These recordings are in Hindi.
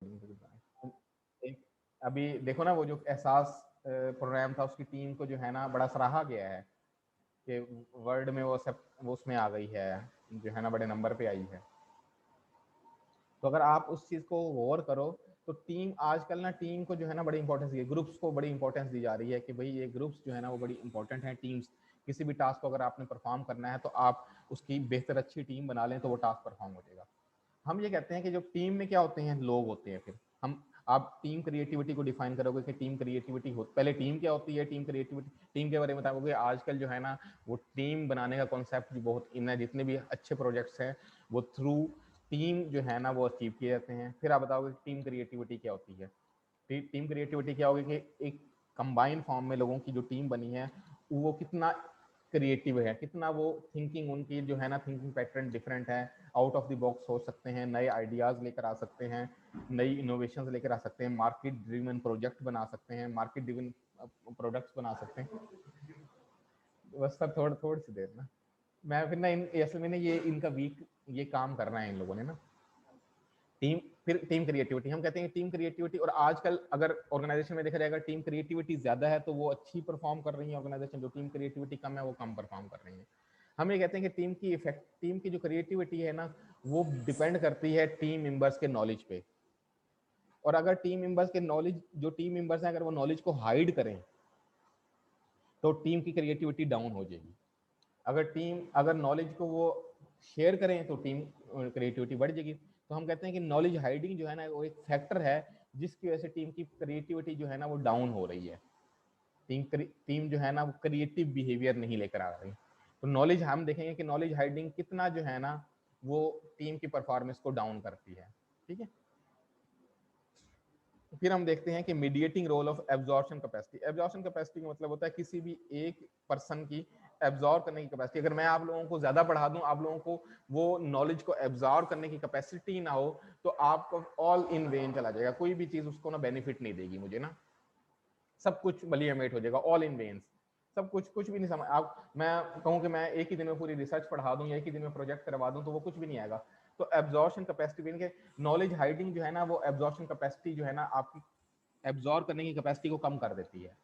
एक अभी देखो ना, वो जो एहसास प्रोग्राम था उसकी टीम को जो है ना बड़ा सराहा गया है कि वर्ल्ड में वो सब वो उसमें आ गई है, जो है ना बड़े नंबर पे आई है। तो अगर आप उस चीज़ को गौर करो तो टीम आजकल ना टीम को जो है ना बड़ी इंपॉर्टेंस दी है, ग्रुप्स को बड़ी इंपॉर्टेंस दी जा रही है कि भाई ये ग्रुप्स जो है ना वो बड़ी इंपॉर्टेंट हैं। टीम्स किसी भी टास्क को अगर आपने परफॉर्म करना है तो आप उसकी बेहतर अच्छी टीम बना लें तो वो टास्क परफॉर्म हो जाएगा। हम ये कहते हैं कि जो टीम में क्या होते हैं, लोग होते हैं। फिर हम आप टीम क्रिएटिविटी को डिफाइन करोगे कि टीम क्रिएटिविटी हो, पहले टीम क्या होती है, टीम क्रिएटिविटी टीम के बारे में बताओगे। आजकल जो है ना वो टीम बनाने का कॉन्सेप्ट भी बहुत इन है, जितने भी अच्छे प्रोजेक्ट्स हैं वो थ्रू टीम जो है ना वो अचीव किए जाते हैं। फिर आप बताओगे टीम क्रिएटिविटी क्या होती है। टीम क्रिएटिविटी क्या होगी कि एक कंबाइंड फॉर्म में लोगों की जो टीम बनी है वो कितना क्रिएटिव है, कितना वो थिंकिंग उनकी जो है ना थिंकिंग पैटर्न डिफरेंट है, आउट ऑफ द बॉक्स हो सकते हैं, नए आइडियाज़ लेकर आ सकते हैं, नई इनोवेशंस लेकर आ सकते हैं, मार्केट ड्रिवन प्रोजेक्ट बना सकते हैं, मार्केट ड्रिवन प्रोडक्ट्स बना सकते हैं। बस सर थोड़ी सी देर ना, मैं फिर ना असल में ना ये इनका वीक ये काम करना है इन लोगों ने ना टीम। फिर टीम क्रिएटिविटी हम कहते हैं टीम क्रिएटिविटी, और आजकल अगर ऑर्गेनाइजेशन में देखा जाएगा टीम क्रिएटिविटी ज्यादा है तो वो अच्छी परफॉर्म कर रही है ऑर्गेनाइजेशन, जो टीम क्रिएटिविटी कम है वो कम परफॉर्म कर रही है। हम ये कहते हैं कि टीम की इफेक्ट, टीम की जो क्रिएटिविटी है ना वो डिपेंड करती है टीम मेंबर्स के नॉलेज पे। और अगर टीम मेंबर्स के नॉलेज, जो टीम मेंबर्स हैं अगर वो नॉलेज को हाइड करें तो टीम की क्रिएटिविटी डाउन हो जाएगी। अगर नॉलेज को वो शेयर करें तो टीम क्रिएटिविटी बढ़ जाएगी। तो हम कहते हैं कि नॉलेज हाइडिंग जो है ना वो एक फैक्टर है जिसकी वजह से टीम की क्रिएटिविटी जो है ना वो डाउन हो रही है। टीम जो है ना वो क्रिएटिव बिहेवियर नहीं लेकर आ रही। तो नॉलेज हम देखेंगे कि नॉलेज हाइडिंग कितना जो है ना वो टीम की परफॉर्मेंस को डाउन करती है। ठीक है, फिर हम देखते हैं कि mediating role of absorption capacity. Absorption capacity का मतलब होता है किसी भी एक पर्सन की एब्जॉर्ब करने की कैपेसिटी। अगर मैं आप लोगों को ज्यादा पढ़ा दूं, आप लोगों को वो नॉलेज को एब्जॉर्ब करने की कैपेसिटी ना हो तो आपको ऑल इन वेन चला जाएगा, कोई भी चीज उसको ना बेनिफिट नहीं देगी मुझे ना, सब कुछ बलियामेट हो जाएगा, ऑल इन वेन्स, सब कुछ भी नहीं समझ। आप मैं कहूँ कि मैं एक ही दिन में पूरी रिसर्च पढ़ा दूं या एक ही दिन में प्रोजेक्ट करवा दूं तो वो कुछ भी नहीं आएगा। तो एब्जॉर्प्शन कैपेसिटी के नॉलेज हाइडिंग जो है ना वो एब्जॉर्प्शन कैपेसिटी जो है ना आपकी एब्जॉर्ब करने की कैपेसिटी को कम कर देती है।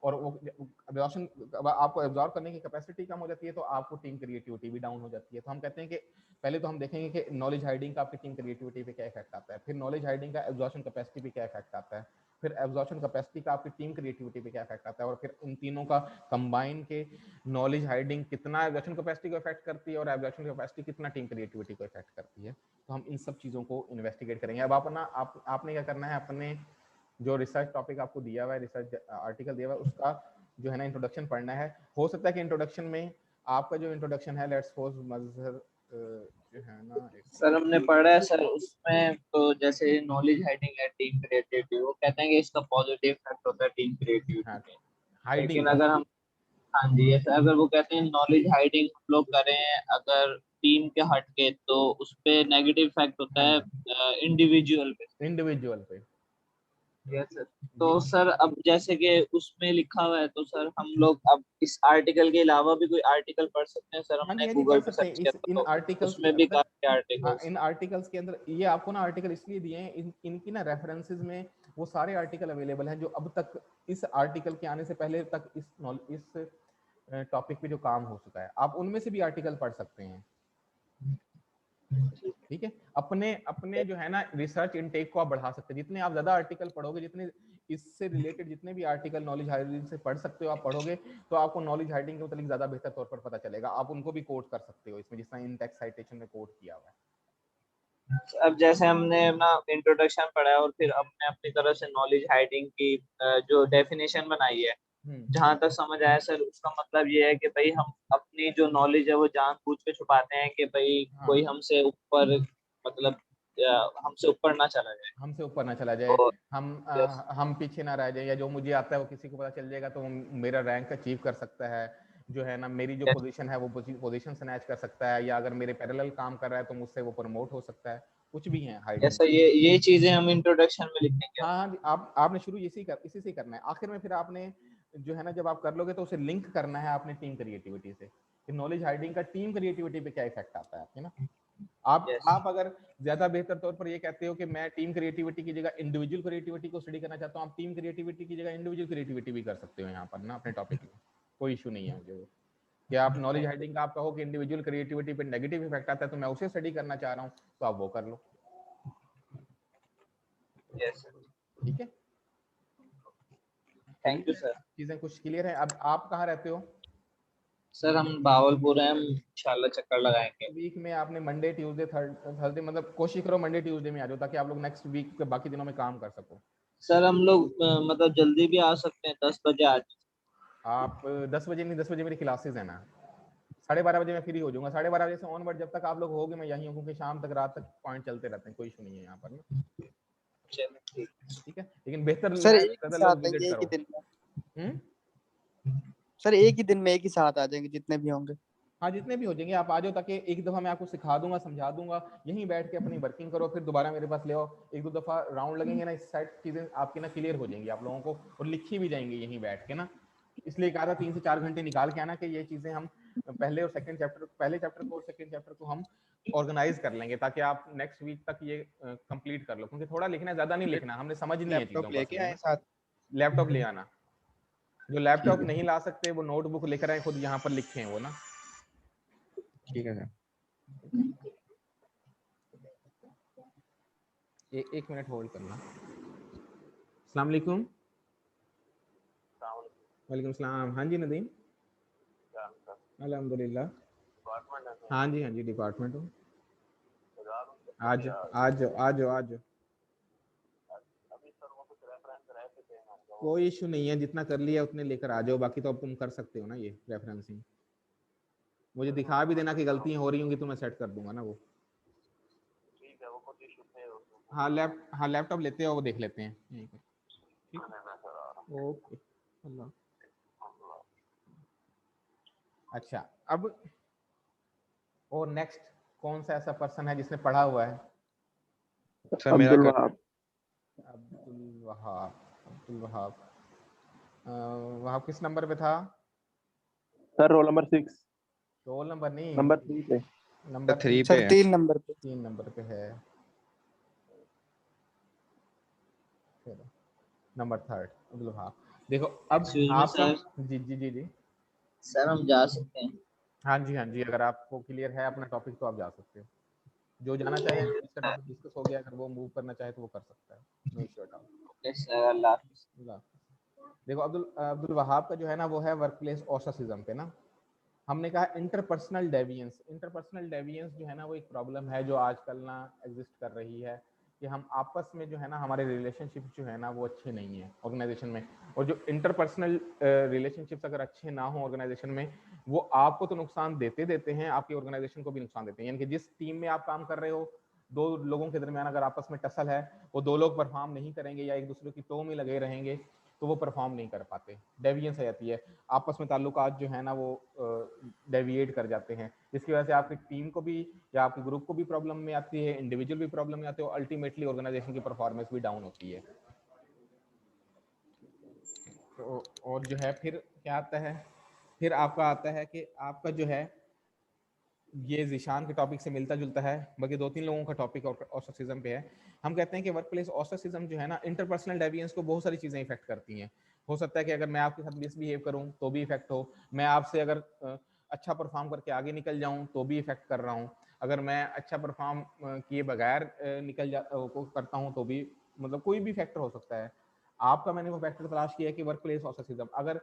और वो एब्जॉर्प्शन, आपको एब्जॉर्ब करने की कैपेसिटी कम हो जाती है तो आपको टीम क्रिएटिविटी भी डाउन हो जाती है। तो हम कहते हैं कि पहले तो हम देखेंगे कि नॉलेज हाइडिंग का आपकी टीम क्रिएटिविटी पे क्या इफेक्ट आता है, फिर नॉलेज हाइडिंग का एब्जॉर्प्शन कैपेसिटी पे क्या इफेक्ट आता है, फिर एब्जॉर्प्शन कैपेसिटी का आपकी टीम क्रिएटिविटी पे क्या इफेक्ट आता है, और फिर इन तीनों का कंबाइन के नॉलेज हाइडिंग कितना एब्जॉर्प्शन कैपेसिटी को इफेक्ट करती है और एब्जॉर्प्शन कैपेसिटी कितना टीम क्रिएटिविटी को इफेक्ट करती है। तो हम इन सब चीज़ों को इन्वेस्टिगेट करेंगे। अब आपने क्या करना है, अपने जो रिसर्च टॉपिक आपको दिया हुआ है, रिसर्च आर्टिकल दिया हुआ है, उसका जो है ना इंट्रोडक्शन पढ़ना है। हो सकता है कि इंट्रोडक्शन में आपका जो इंट्रोडक्शन है, लेट्स सपोज मजहर जो है ना सर हमने पढ़ा है सर, उसमें तो जैसे नॉलेज हाइडिंग है टीम क्रिएटिविटी, वो कहते हैं कि इसका पॉजिटिव इफेक्ट होता है टीम क्रिएटिविटी हाँ पे। हाइडिंग लेकिन का। अगर हम, हाँ जी, ऐसे अगर वो कहते हैं नॉलेज हाइडिंग हम लोग करें अगर टीम के हट के, तो उस पे नेगेटिव इफेक्ट होता हाँ है जी, इंडिविजुअल पे। इंडिविजुअल पे। Yes sir. तो ये सर अब जैसे कि उसमें लिखा हुआ है, तो सर हम लोग अब इस आर्टिकल के अलावा भी कोई आर्टिकल पढ़ सकते हैं सर? हाँ हमने जी, हाँ जी, गूगल पढ़ पे सकते हैं सर्च किया इस था इन तो आर्टिकल्स के उसमें भी अंदर। काफी हाँ, आर्टिकल्स। इन आर्टिकल्स के अंदर ये आपको ना आर्टिकल इसलिए दिए हैं, इनकी ना रेफरेंसेस में वो सारे आर्टिकल अवेलेबल हैं जो अब तक इस आर्टिकल के आने से पहले तक इस टॉपिक पे जो काम हो चुका है, आप उनमें से भी आर्टिकल पढ़ सकते हैं। ठीक है, अपने अपने जो है ना रिसर्च इनटेक को आप बढ़ा सकते हैं। जितने आप ज्यादा आर्टिकल पढ़ोगे, जितने इससे रिलेटेड जितने भी आर्टिकल नॉलेज हाइडिंग से पढ़ सकते हो आप पढ़ोगे, तो आपको नॉलेज हाइडिंग के मतलब ज्यादा बेहतर तौर पर पता चलेगा। आप उनको भी कोट कर सकते हो इसमें, जिस तरह इन टेक्स्ट साइटेशन में कोट किया हुआ है। अब जैसे हमने ना इंट्रोडक्शन पढ़ा है और फिर अपने अपनी तरफ से नॉलेज हाइडिंग की जो डेफिनेशन बनाई है, हम्म। जहां तक समझ आया सर, उसका मतलब ये है कि भाई हम अपनी जो नॉलेज है वो जानबूझ के छुपाते हैं कि भाई हाँ, कोई हमसे ऊपर, मतलब हमसे ऊपर ना चला जाए। हमसे ऊपर ना चला जाए, तो यस। हम पीछे ना रह जाए, या जो मुझे आता है वो किसी को पता चल जाएगा तो वो मेरा रैंक अचीव कर सकता है, जो है ना मेरी जो पोजीशन है वो पोजीशन स्नैच कर सकता है, या अगर मेरे पैरेलल काम कर रहा है तो मुझसे वो प्रमोट हो सकता है, कुछ भी है हाइडिंग। जैसा ये चीजें हम इंट्रोडक्शन में लिखेंगे। हाँ हाँ जी, आपने शुरू इसी से करना है, आखिर में फिर आपने जो है ना जब आप कर लोगे तो उसे लिंक करना है आपने टीम क्रिएटिविटी से, कि नॉलेज हाइडिंग का टीम क्रिएटिविटी पे क्या इफेक्ट आता है आपके ना। Yes. आप अगर ज्यादा बेहतर तौर पर ये कहते हो कि मैं टीम क्रिएटिविटी की जगह इंडिविजुअल क्रिएटिविटी को स्टडी करना चाहता हूँ, आप टीम क्रिएटिविटी की जगह इंडिविजुअल क्रिएटिविटी भी कर सकते हो यहाँ पर ना अपने टॉपिक में, कोई इशू नहीं है मुझे। कि आप नॉलेज हाइडिंग का आप कहो कि इंडिविजुअल क्रिएटिविटी पे नेगेटिव इफेक्ट आता है तो मैं उसे स्टडी करना चाह रहा हूँ, तो आप वो कर लो। Yes. ठीक है, थैंक यू सर। चीजें कुछ क्लियर है। अब आप कहाँ रहते हो? सर हम भावलपुर हैं, हम इंशाल्लाह चक्कर लगाएंगे। वीक में आपने मंडे ट्यूसडे थर्सडे, मतलब कोशिश करो मंडे ट्यूसडे में आ जाओ, ताकि आप लोग नेक्स्ट वीक के बाकी दिनों में काम कर सको। सर हम लोग मतलब जल्दी भी आ सकते हैं, 10 बजे आज। आप 10 बजे नहीं, 10 बजे मेरी क्लासेस है ना, 12:30 बजे मैं फ्री हो जाऊंगा। 12:30 बजे से ऑनवर्ड जब तक आप लोग होगे मैं यहीं हूँ, क्योंकि शाम तक रात तक पॉइंट चलते रहते हैं, कोई इशू नहीं है यहाँ पर ना। चलो ठीक। ठीक है, लेकिन बेहतर सर है एक ही ज़्यादा लोग साथ विजिट आएंगे एक करो। ही दिन में? हम्म, सर एक ही दिन में एक ही साथ आ जाएंगे जितने भी होंगे? हाँ जितने भी हो जाएंगे आप आ जाओ, ताकि एक दफ़ा मैं आपको सिखा दूंगा, समझा दूंगा, यहीं बैठ के अपनी वर्किंग करो, फिर दोबारा मेरे पास ले आओ। एक दो दफ़ा राउंड लगेंगे ना, इस साइड चीज़ें आपकी ना क्लियर हो जाएंगी आप लोगों को, और लिखी भी जाएंगी यहीं बैठ के ना। इसलिए कहा था 3 से 4 घंटे निकाल के आना, कि ये चीज़ें हम पहले और सेकंड चैप्टर, पहले चैप्टर को और सेकंड चैप्टर को हम ऑर्गेनाइज कर लेंगे, ताकि आप नेक्स्ट वीक तक ये कंप्लीट कर लो। क्योंकि थोड़ा लिखना है, ज़्यादा नहीं लिखना, हमने समझनी है चीज़ों लैपटॉप को लेके असल में आए ना। साथ? लैपटॉप ले आना, जो लैपटॉप ठीक है नहीं ला सकते वो नोटबुक लिख रहे हैं खुद, यहाँ पर लिखे हैं वो ना। ठीक है सर। एक मिनट होल्ड करना। अस्सलाम वालेकुम। वालेकुम सलाम। हाँ जी नदीम, अल्हम्दुलिल्लाह। हाँ जी डिपार्टमेंट हूँ। आज आज आज आज कोई इशू नहीं है, जितना कर लिया उतने लेकर आ जाओ, बाकी तो अब तुम कर सकते हो ना ये रेफरेंसिंग। मुझे दिखा भी देना कि गलतियां हो रही होंगी तो मैं सेट कर दूंगा ना वो। हाँ लैपटॉप लेते हो, वो देख लेते हैं यहीं पर। ठीक है, ओके, अल्लाह। अच्छा, अब और नेक्स्ट कौन सा ऐसा पर्सन है जिसने पढ़ा हुआ है? सर मेरा अब्दुल वहाब। अब्दुल वहाब। अब्दुल वहाब, वहाब किस नंबर पे था? Sir roll number 6। Roll number नहीं, नंबर 3 पे। नंबर 3 पे है। 3 नंबर पे। 3 नंबर पे है, नंबर 3 अब्दुल वहाब। देखो अब Excuse me, आपका, सर। जी सर हम जा सकते हैं? हाँ जी, अगर आपको क्लियर है अपना टॉपिक तो आप जा सकते हो। जो जाना चाहे, जिसका टॉपिक डिस्कस हो गया, अगर वो मूव करना चाहे तो वो कर सकता है, no issue at all. Okay sir, अल्लाह हाफिज़। देखो अब्दुल वहाब का जो है ना, वो है वर्क प्लेस ऑस्ट्रेसिज्म पे ना। हमने कहा इंटरपर्सनल डेविएंस। इंटरपर्सनल डेविएंस जो है ना, वो एक प्रॉब्लम है जो आजकल ना एग्जिस्ट कर रही है, कि हम आपस में जो है ना, हमारे रिलेशनशिप जो है ना वो अच्छे नहीं है ऑर्गेनाइजेशन में। और जो इंटरपर्सनल रिलेशनशिप्स अगर अच्छे ना हो ऑर्गेनाइजेशन में, वो आपको तो नुकसान देते हैं, आपकी ऑर्गेनाइजेशन को भी नुकसान देते हैं। यानी कि जिस टीम में आप काम कर रहे हो, 2 लोगों के दरमियान अगर आपस में टसल है, वो 2 लोग परफॉर्म नहीं करेंगे या एक दूसरे की टो में लगे रहेंगे, तो वो परफॉर्म नहीं कर पाते, डेविएंस आ जाती है, आपस में ताल्लुकात जो है ना वो डेविएट कर जाते हैं, जिसकी वजह से आपकी टीम को भी या आपके ग्रुप को भी प्रॉब्लम में आती है, इंडिविजुअल भी प्रॉब्लम में आते हो, अल्टीमेटली ऑर्गेनाइजेशन की परफॉर्मेंस भी डाउन होती है। तो और जो है फिर क्या आता है, फिर आपका आता है कि आपका जो है, ये जिशान के टॉपिक से मिलता जुलता है, बाकी 2-3 लोगों का टॉपिक ऑस्ट्रेसिज्म पे है। हम कहते हैं कि वर्क प्लेस ऑस्ट्रेसिज्म जो है ना, इंटरपर्सनल डेविएंस को बहुत सारी चीज़ें इफेक्ट करती हैं। हो सकता है कि अगर मैं आपके साथ मिसबिहेव करूं तो भी इफेक्ट हो, मैं आपसे अगर अच्छा परफॉर्म करके आगे निकल जाऊं तो भी इफेक्ट कर रहा हूं, अगर मैं अच्छा परफॉर्म किए बगैर निकल जा को करता हूं तो भी, मतलब कोई भी फैक्टर हो सकता है। आपका मैंने वो फैक्टर तलाश किया है कि वर्क प्लेस ऑस्ट्रेसिज्म, अगर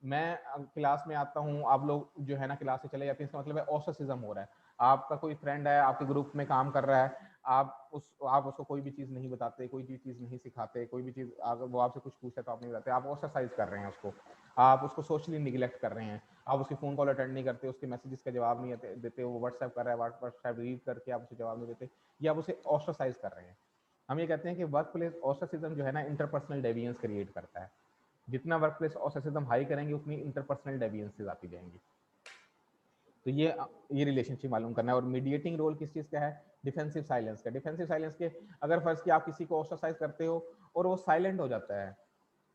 मैं क्लास में आता हूँ, आप लोग जो है ना क्लास से चले जाते हैं, इसका मतलब है ऑस्ट्रेसिज्म हो रहा है। आपका कोई फ्रेंड है, आपके ग्रुप में काम कर रहा है, आप उसको कोई भी चीज़ नहीं बताते, कोई भी चीज़ नहीं सिखाते, कोई भी चीज़ अगर वो आपसे कुछ पूछे तो आप नहीं बताते, आप ऑस्ट्रेसाइज कर रहे हैं उसको, आप उसको सोशली निगलेक्ट कर रहे हैं, आप उसकी फ़ोन कॉल अटेंड नहीं करते, उसके मैसेजेस का जवाब नहीं देते, वो व्हाट्सएप कर रहा है, व्हाट्सएप रीड करके आप उसे जवाब नहीं देते, या आप उसे ऑस्ट्रेसाइज कर रहे हैं। हम ये कहते हैं कि वर्क प्लेस ऑस्ट्रेसिज्म जो है ना, इंटरपर्सनल डेविएंस क्रिएट करता है। जितना वर्क प्लेस ऑस्ट्रेसिज्म हाई करेंगे, उतनी इंटरपर्सनल डेविएंसेस आती जाएंगी। तो ये रिलेशनशिप मालूम करना है। और मीडिएटिंग रोल किस चीज़ का है? डिफेंसिव साइलेंस का। डिफेंसिव साइलेंस के, अगर फर्ज कि आप किसी को ऑस्ट्रेसाइज करते हो और वो साइलेंट हो जाता है,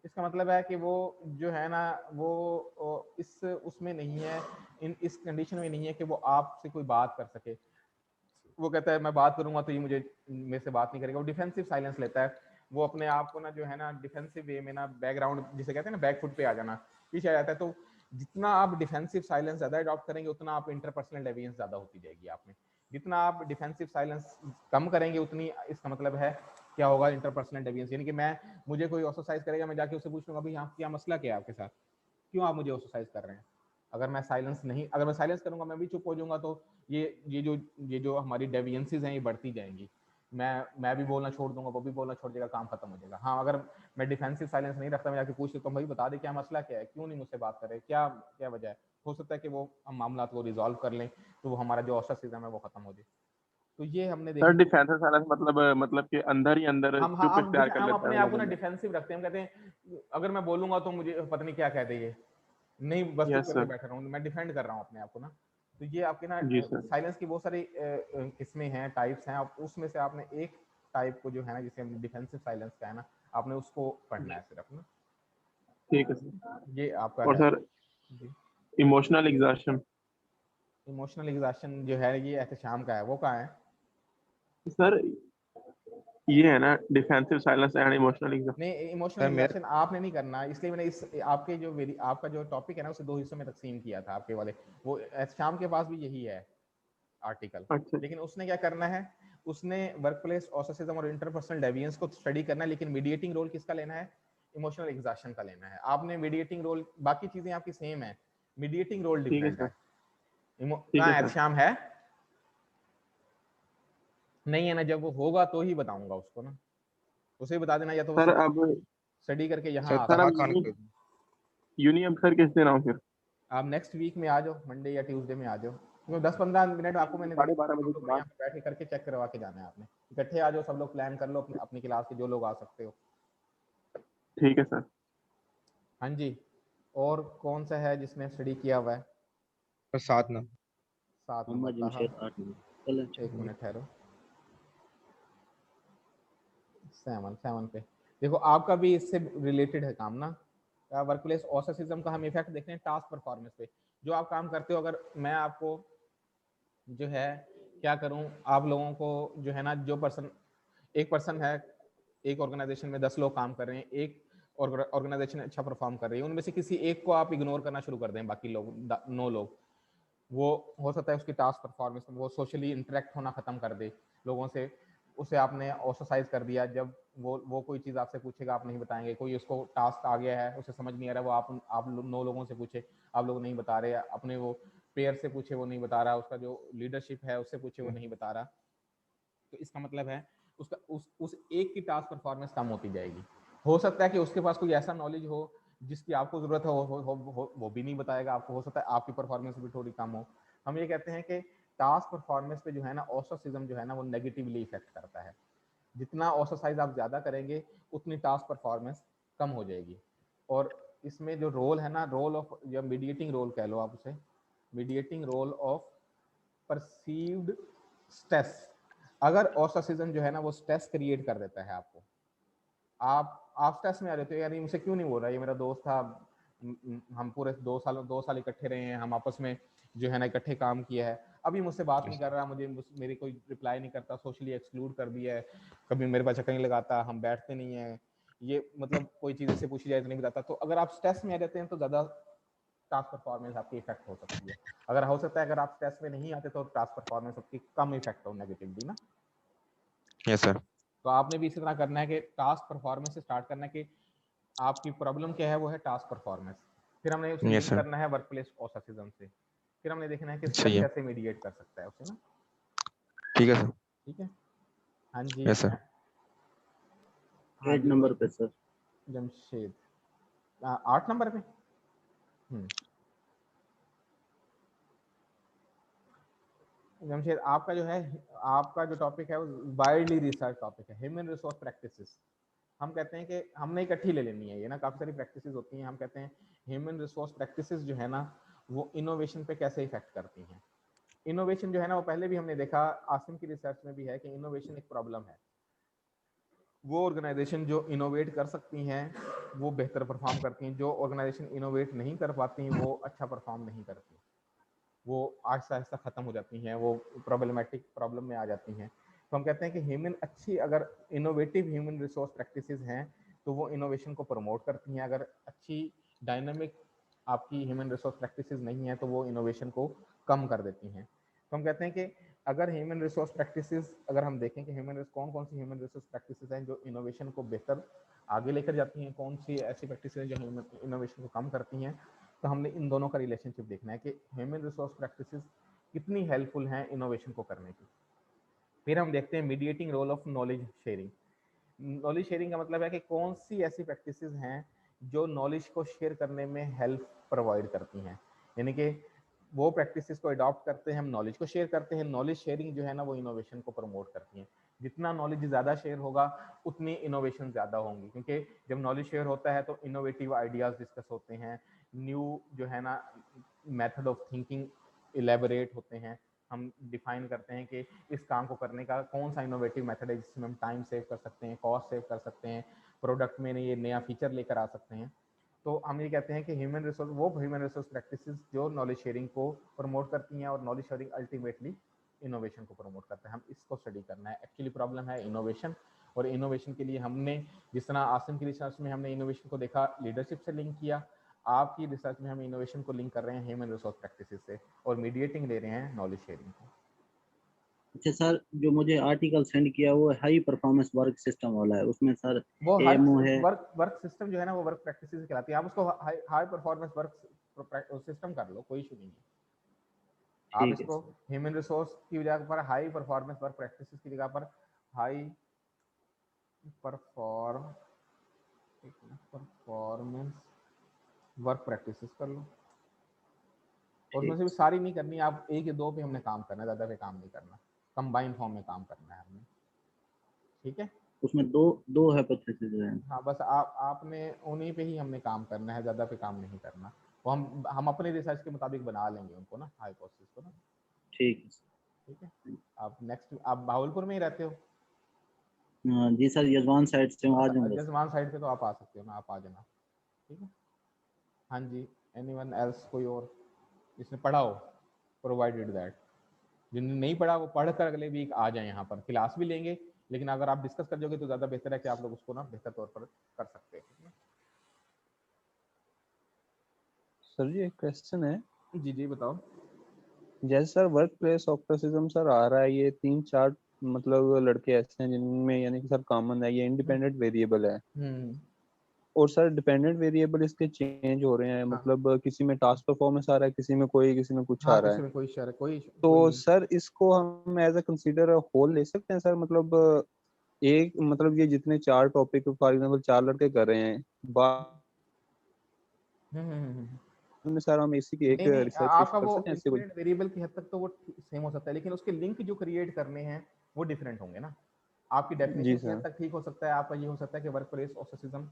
इसका मतलब है कि वो जो है ना, वो इस उसमें नहीं है, इस कंडीशन में नहीं है कि वो आपसे कोई बात कर सके, वो कहता है मैं बात करूंगा तो ये मुझे मेरे से बात नहीं करेगा, वो डिफेंसिव साइलेंस लेता है। वो अपने आप को ना जो है ना डिफेंसिव वे में ना बैकग्राउंड जिसे कहते हैं ना बैक फुट पे आ जाना, पीछे आ जाता है। तो जितना आप डिफेंसिव साइलेंस ज्यादा अडॉप्ट करेंगे उतना आप इंटरपर्सनल डेविएंस ज्यादा होती जाएगी आप में। जितना आप डिफेंसिव साइलेंस कम करेंगे उतनी, इसका मतलब है क्या होगा, इंटरपर्सनल डेविएंस। यानी कि मुझे कोई ऑस्ट्रासाइज करेगा, मैं जाके उससे पूछ लूंगा भाई यहाँ क्या मसला क्या है आपके साथ, क्यों आप मुझे ऑस्ट्रासाइज कर रहे हैं। अगर मैं साइलेंस करूंगा, मैं भी चुप हो जाऊंगा, तो ये जो हमारी डेविएंसीज हैं ये बढ़ती जाएंगी। मैं भी बोलना छोड़ दूंगा, वो भी बोलना छोड़ देगा, काम खत्म हो जाएगा। हाँ, अगर मैं डिफेंसिव साइलेंस नहीं रखता, मैं जाके पूछ लेता हूँ भाई बता दे क्या मसला क्या है, क्यों नहीं मुझसे बात कर रहे, क्या क्या वजह है। हो सकता है कि वो हम मामला को रिजॉल्व कर लें, तो वो हमारा जो ऑस्ट्रासिज्म है वो खत्म हो जाए। तो ये हमने सर देखा। डिफेंसिव साइलेंस मतलब कि अंदर ही अंदर चुप इख्तियार कर हम लेता है अपने वो आप को लोग ना अंदर। डिफेंसिव रखते हैं। हम कहते हैं अगर मैं बोलूंगा तो मुझे पता नहीं क्या कह देंगे, नहीं बस चुप यस करके सर। बैठा रहूँ, मैं डिफेंड कर रहा हूँ अपने आप को ना। तो ये आपके ना जी सर। साइलेंस की बहुत सारी किस्में हैं, टाइप्स हैं। आप उसमें से आपने एक टाइप को जो है ना, जिसे हम डिफेंसिव साइलेंस का है ना, आपने उसको पढ़ना है सिर्फ ना। ठीक है सर। ये आपका और है sir ji. Emotional exhaustion. Emotional exhaustion जो है ये एहतशाम का है, वो कहाँ है? सर ये है ना defensive silence and emotional exhaustion. नहीं, इमोशनल सर मेरा एग्जॉशन आपने नहीं करना, इसलिए मैंने इस आपके जो आपका जो टॉपिक है ना उसे दो हिस्सों में तकसीम किया था आपके वाले। वो एहतशाम के पास भी यही है आर्टिकल, अच्छा। लेकिन उसने क्या करना है, उसने वर्कप्लेस ऑस्ट्रेसिज्म और इंटरपर्सनल डेविएंस को स्टडी करना है, लेकिन मीडिएटिंग रोल किसका लेना है? इमोशनल एग्जॉशन का लेना है। आपने मीडिएटिंग रोल, बाकी चीजें आपकी सेम है, मीडिएटिंग रोल ठीक है डिफरेंट सर। है। ठीक है कहाँ सर। एहतशाम है? नहीं है ना, जब वो होगा तो ही बताऊंगा उसको ना, उसे बता देना, या तो वो सर अब स्टडी करके सर यहाँ आ सर सकता कहाँ अब है। कॉन्फ्लिक्ट? यूनी अब सर किस दिन आऊँ फिर? आप नेक्स्ट वीक में आ जाओ, मंडे या ट्यूसडे में आ जाओ। क्योंकि 10-15 मिनट आपको मैंने देखा 12:30 बजे हम के लोगों ने बाद। यहाँ पे बैठ के करके चेक करवा के जाना है आपने। इकट्ठे आ जाओ, सब लोग प्लान कर लो अपनी अपनी क्लास के जो लोग आ सकते हो। ठीक है सर। हाँ जी। और कौन सा है जिसने स्टडी किया हुआ है? सर 7 ना। 7 नंबर ताहा। 1 मिनट ठहरो, 7 पे देखो, आपका भी इससे रिलेटेड है काम ना। वर्क प्लेस ऑस्ट्रेसिज्म का हम इफेक्ट देख रहे हैं टास्क परफॉर्मेंस पे। जो आप काम करते हो, अगर मैं आपको जो है क्या करूं, आप लोगों को जो है ना, जो पर्सन, एक पर्सन है, एक ऑर्गेनाइजेशन में 10 लोग काम कर रहे हैं, एक ऑर्गेनाइजेशन अच्छा परफॉर्म कर रही है, उनमें से किसी एक को आप इग्नोर करना शुरू कर दें, बाकी लोग 9 लोग, वो हो सकता है उसकी टास्क परफॉर्मेंस में वो सोशली इंटरेक्ट होना खत्म कर दे लोगों से। उसे आपने ऑस्ट्रासाइज कर दिया, जब वो कोई चीज़ आपसे पूछेगा आप नहीं बताएंगे, कोई उसको टास्क आ गया है उसे समझ नहीं आ रहा, वो आप 9 लोगों से पूछे, आप लोग नहीं बता रहे, अपने वो पेयर से पूछे वो नहीं बता रहा, उसका जो लीडरशिप है उससे पूछे वो नहीं बता रहा, तो इसका मतलब है उसका उस एक की टास्क परफॉर्मेंस कम होती जाएगी। हो सकता है कि उसके पास कोई ऐसा नॉलेज हो जिसकी आपको जरूरत है, वो भी नहीं बताएगा आपको, हो सकता है आपकी परफॉर्मेंस भी थोड़ी कम हो। हम ये कहते हैं कि टास्क परफॉर्मेंस पे जो है ना ऑस्ट्रासिज्म जो है ना वो नेगेटिवली इफेक्ट करता है। जितना ऑस्ट्रासाइज आप ज्यादा करेंगे उतनी टास्क परफॉर्मेंस कम हो जाएगी। और इसमें जो रोल है ना, रोल ऑफ या मीडिएटिंग रोल कह लो आप उसे, mediating role of perceived stress. अगर ऑस्ट्रासिज्म जो है ना वो स्ट्रेस क्रिएट कर देता है आपको, आप स्ट्रेस में आ जाते हो, यानी मुझसे क्यों नहीं बोल रहा, ये मेरा दोस्त था, हम पूरे 2 साल इकट्ठे रहे हैं, हम आपस में जो है ना इकट्ठे काम किया है, अभी मुझसे बात नहीं कर रहा, मेरी कोई रिप्लाई नहीं करता, सोशली एक्सक्लूड कर दिया है, कभी मेरे पास चक्कर नहीं लगाता, हम बैठते नहीं है, ये मतलब कोई चीज़ से पूछी जाए तो नहीं बताता। तो अगर आप स्ट्रेस में आ जाते हैं तो ज़्यादा टास्क परफॉर्मेंस आपकी इफेक्ट हो सकती है। अगर हो सकता है अगर आप स्ट्रेस में नहीं आते तो टास्क परफॉर्मेंस आपकी कम इफेक्ट हो नेगेटिवली ना। Yes sir. तो आपने भी इसी तरह करना है कि टास्क परफॉर्मेंस से स्टार्ट करना है कि आपकी प्रॉब्लम क्या है, वो है टास्क परफॉर्मेंस। फिर हमने उसे यस लिंक सर। करना है वर्कप्लेस ऑस्ट्रासिज्म से। फिर हमने देखना है कि सही स्ट्रेस है। कैसे मीडिएट कर सकता है उसे ना। ठीक है सर। ठीक है। हाँ जी। Yes sir. हाँ 8 जी नंबर पे सर। जमशेद 8 नंबर पे। जमशेद आपका जो है, आपका जो टॉपिक है वो वाइडली रिसर्च टॉपिक है, ह्यूमन रिसोर्स प्रैक्टिसेस। हम कहते हैं कि हमने इकट्ठी ले लेनी है ये ना, काफ़ी सारी प्रैक्टिसेस होती हैं। हम कहते हैं ह्यूमन रिसोर्स प्रैक्टिसेस जो है ना वो इनोवेशन पे कैसे इफेक्ट करती हैं। इनोवेशन जो है ना वो पहले भी हमने देखा, आसिम की रिसर्च में भी है कि इनोवेशन एक प्रॉब्लम है। वो ऑर्गेनाइजेशन जो इनोवेट कर सकती हैं वो बेहतर परफॉर्म करती हैं, जो ऑर्गेनाइजेशन इनोवेट नहीं कर पाती वो अच्छा परफॉर्म नहीं करती। वो आहिस्ता आहिस्ता ख़त्म हो जाती हैं, वो प्रॉब्लमेटिक प्रॉब्लम में आ जाती हैं। तो हम कहते हैं कि ह्यूमन अच्छी अगर इनोवेटिव ह्यूमन रिसोर्स प्रैक्टिसेस हैं तो वो इनोवेशन को प्रमोट करती हैं। अगर अच्छी डायनामिक आपकी ह्यूमन रिसोर्स प्रैक्टिसेस नहीं है तो वो इनोवेशन को कम कर देती हैं। तो हम कहते हैं कि अगर ह्यूमन रिसोर्स प्रैक्टिसेस अगर हम देखें कि कौन कौन सी ह्यूमन रिसोर्स प्रैक्टिसेस हैं जो इनोवेशन को बेहतर आगे लेकर जाती हैं, कौन सी ऐसी प्रैक्टिसेस जो इनोवेशन को कम करती हैं, तो हमने इन दोनों का रिलेशनशिप देखना है कि ह्यूमन रिसोर्स प्रैक्टिसेस कितनी हेल्पफुल हैं इनोवेशन को करने की। फिर हम देखते हैं mediating role of knowledge sharing. Knowledge sharing का मतलब है कि कौन सी ऐसी प्रैक्टिसेस हैं जो नॉलेज को शेयर करने में हेल्प प्रोवाइड करती हैं, यानी कि वो प्रैक्टिसेस को अडॉप्ट करते हैं, हम नॉलेज को शेयर करते हैं। नॉलेज शेयरिंग जो है ना वो इनोवेशन को प्रमोट करती है। जितना नॉलेज ज़्यादा शेयर होगा उतनी इनोवेशन ज़्यादा होंगी, क्योंकि जब नॉलेज शेयर होता है तो इनोवेटिव आइडियाज़ डिस्कस होते हैं, न्यू जो है ना मेथड ऑफ थिंकिंग इलेबोरेट होते हैं। हम डिफाइन करते हैं कि इस काम को करने का कौन सा इनोवेटिव मेथड है जिसमें हम टाइम सेव कर सकते हैं, कॉस्ट सेव कर सकते हैं, प्रोडक्ट में ये नया फीचर लेकर आ सकते हैं। तो हम ये कहते हैं कि ह्यूमन रिसोर्स प्रैक्टिसेस जो नॉलेज शेयरिंग को प्रमोट करती हैं, और नॉलेज शेयरिंग अल्टीमेटली इनोवेशन को प्रमोट करता है। हम इसको स्टडी करना है। एक्चुअली प्रॉब्लम है इनोवेशन, और इनोवेशन के लिए हमने जिस तरह आसिम की रिसर्च में हमने इनोवेशन को देखा लीडरशिप से लिंक किया, आपकी रिसर्च में हम इनोवेशन को लिंक कर रहे हैं ह्यूमन रिसोर्स प्रैक्टिसेस से, और मीडिएटिंग ले रहे हैं नॉलेज शेयरिंग को। अच्छा सर, जो मुझे आर्टिकल सेंड किया वो हाई परफॉर्मेंस वर्क सिस्टम वाला है, उसमें सर वो हर एएमओ है। वर्क सिस्टम जो है ना वो वर्क प्रैक्टिसेस कहलाती है। आप उसको हाई परफॉर्मेंस वर्क सिस्टम कर लो, कोई इशू नहीं है। आप ठीक है इसको सर। ह्यूमन रिसोर्स की जगह पर हाई परफॉर्मेंस वर्क प्रैक्टिसेस की जगह पर हाई परफॉर्मेंस वर्क प्रैक्टिसेस कर लो। और उसमें ठीक से भी है सारी नहीं करनी, आप एक या दो पे हमने काम करना है, ज़्यादा पे काम नहीं करना, कंबाइन फॉर्म में काम करना है हमने। ठीक है, उसमें दो हाइपोथेसिस हैं। हाँ बस आपने उन्हीं पे ही हमने काम करना है, ज़्यादा पे काम नहीं करना। वो हम अपने रिसर्च के मुताबिक बना लेंगे उनको ना, हाइपोथेसिस को ना। ठीक है सर। ठीक है, आप नेक्स्ट आप भावलपुर में ही रहते हो? जी सर, यजमान साइड से हूँ, आ जाऊंगा सर। जजमान साइड पे तो आप आ सकते हो ना, आप आ जाना। ठीक है, हाँ जी। एनीवन एल्स, कोई और जिसने पढ़ा हो, प्रोवाइडेड दैट जिन्होंने नहीं पढ़ा वो पढ़ कर अगले वीक आ जाए यहाँ पर, क्लास भी लेंगे, लेकिन अगर आप डिस्कस कर दोगे तो ज़्यादा बेहतर है कि आप लोग उसको ना बेहतर तौर पर कर सकते हैं। सर जी एक क्वेश्चन है। जी जी बताओ। जैसे सर वर्क प्लेस ऑक्टासिज्म सर आ रहा है, ये 3-4 मतलब लड़के ऐसे हैं जिनमें यानी कि सर कॉमन है, ये इंडिपेंडेंट वेरिएबल है, और सर डिपेंडेंट वेरिएबल इसके चेंज हो रहे हैं, हाँ मतलब किसी में टास्क परफॉर्मेंस आ रहा है, किसी में कुछ हाँ, आ रहा किसी है। में कोई शर कोई तो सर इसको हम एज अ कंसीडर होल ले सकते हैं सर, मतलब एक मतलब ये जितने 4 टॉपिक फॉर एग्जांपल 4 लड़के कर रहे हैं, बाद में सर हम इसी की एक नहीं नहीं, रिसर्च आपका इशू कर वो सकते हैं इससे कुछ। इंडिपेंडेंट वेरिएबल की हद तक तो वो सेम हो सकता है, लेकिन उसके लिंक जो क्रिएट करने हैं वो डिफरेंट होंगे ना। आपकी डेफिनेशन जी की हद सर। तक ठीक हो सकता है, आपका ये हो सकता है कि वर्क प्लेस ऑक्टासिज्म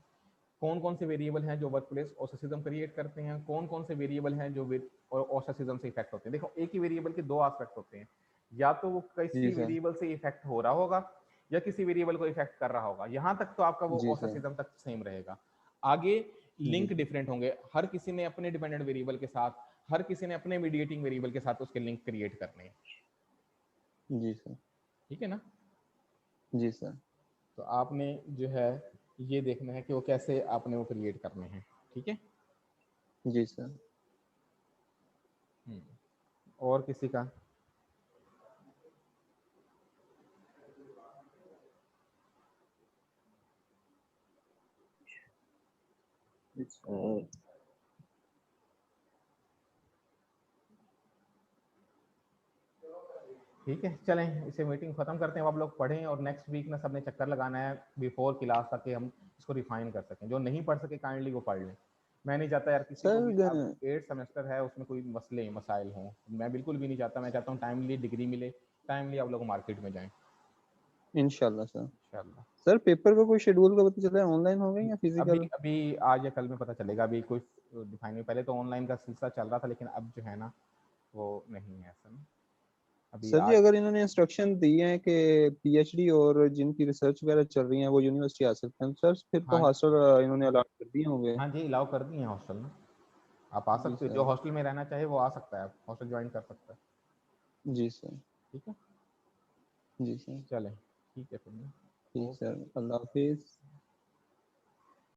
कौन कौन से वेरिएबल हैं जो वर्क प्लेस ऑक्टासिज्म क्रिएट करते हैं, कौन कौन से वेरिएबल हैं जो ऑक्टासिज्म से इफेक्ट होते हैं। देखो एक ही वेरिएबल के दो एस्पेक्ट होते हैं, या तो वो जी किसी सर। वेरिएबल से इफेक्ट हो रहा होगा या किसी वेरिएबल को इफेक्ट कर रहा होगा, यहाँ तक तो आपका वो जी सर। ऑक्टासिज्म तक सेम रहेगा। आगे जी लिंक डिफरेंट होंगे, हर किसी ने अपने डिपेंडेंट वेरिएबल के साथ, हर किसी ने अपने मीडिएटिंग वेरिएबल के साथ उसके लिंक क्रिएट करने हैं। जी सर। ठीक है ना। जी सर। तो आपने जो है ये देखना है कि वो कैसे आपने वो क्रिएट करने हैं। ठीक है। जी सर। और किसी का? ठीक है, चलें इसे मीटिंग खत्म करते हैं। अब आप लोग पढ़ें और नेक्स्ट वीक ना सबने चक्कर लगाना है बिफोर क्लास, ताकि हम इसको रिफाइन कर सकें। जो नहीं पढ़ सके काइंडली वो पढ़ लें। मैं नहीं चाहता यार किसी को भी, अब सर 8th सेमेस्टर है उसमें कोई मसाइल हों, मैं बिल्कुल भी नहीं चाहता। मैं चाहता हूँ टाइमली डिग्री मिले, टाइमली आप लोग मार्केट में जाएं इंशाल्लाह सर। इंशाल्लाह। सर पेपर का कोई शेड्यूल का पता चला है, ऑनलाइन हो गए या अभी फिजिकल? अभी आज या कल में पता चलेगा, अभी कोई डिफाइन नहीं। पहले तो ऑनलाइन का सिलसिला चल रहा था, लेकिन अब जो है ना वो नहीं है ऐसा ना। अभी सर जी आज अगर इन्होंने इंस्ट्रक्शन दी हैं कि पीएचडी और जिनकी रिसर्च वगैरह चल रही है वो यूनिवर्सिटी आ सकते हैं, सर फिर तो हाँ हॉस्टल इन्होंने अलाउ कर दिए होंगे। हाँ जी, अलाउ कर दिए हैं हॉस्टल में। आप आ जी सकते हो, सर। जो हॉस्टल में रहना चाहे वो आ सकता है, हॉस्टल ज्वाइन कर सकता है। जी सर। ठीक है, जी सर। चलें, ठीक है फिर। ठीक सर, अल्लाह हाफिज।